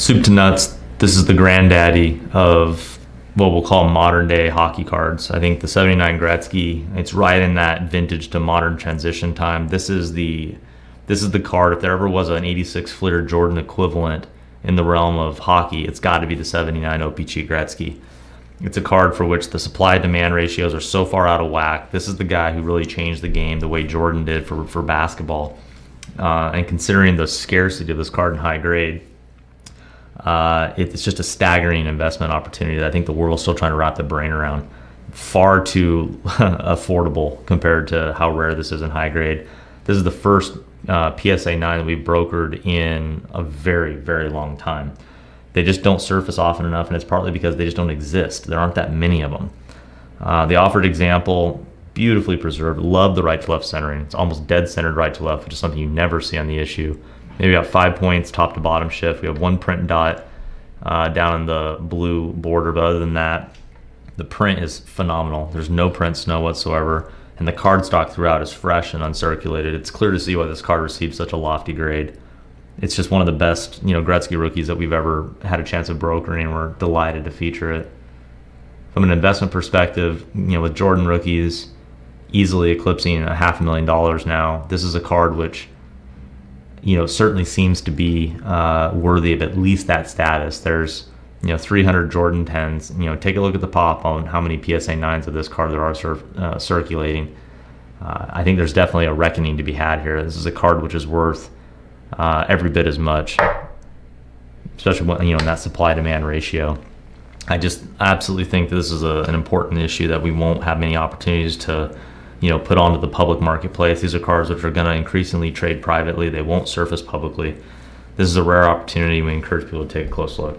Soup to nuts, this is the granddaddy of what we'll call modern day hockey cards. I think the 79 Gretzky, it's right in that vintage to modern transition time. This is the card. If there ever was an 86 Fleer Jordan equivalent in the realm of hockey, it's got to be the 79 O-Pee-Chee Gretzky. It's a card for which the supply-demand ratios are so far out of whack. This is the guy who really changed the game the way Jordan did for basketball. And considering the scarcity of this card in high grade, it's just a staggering investment opportunity that I think the world's still trying to wrap their brain around. Far too affordable compared to how rare this is in high grade. This is the first PSA 9 that we've brokered in a very, very long time. They just don't surface often enough, and it's partly because they just don't exist. There aren't that many of them. The offered example, beautifully preserved. Love the right to left centering. It's almost dead centered right to left, which is something you never see on the issue. Maybe got 5 points top to bottom shift. We have one print dot down in the blue border, but other than that, the print is phenomenal. There's no print snow whatsoever, and the cardstock throughout is fresh and uncirculated. It's clear to see why this card received such a lofty grade. It's just one of the best, Gretzky rookies that we've ever had a chance of brokering, and we're delighted to feature it. From an investment perspective, with Jordan rookies easily eclipsing $500,000 now, this is a card which, certainly seems to be worthy of at least that status. There's, 300 Jordan 10s. Take a look at the pop on how many PSA 9s of this card there are circulating. I think there's definitely a reckoning to be had here. This is a card which is worth every bit as much, especially when, in that supply-demand ratio. I just absolutely think this is an important issue that we won't have many opportunities to, put onto the public marketplace. These are cards which are going to increasingly trade privately. They won't surface publicly. This is a rare opportunity. We encourage people to take a close look.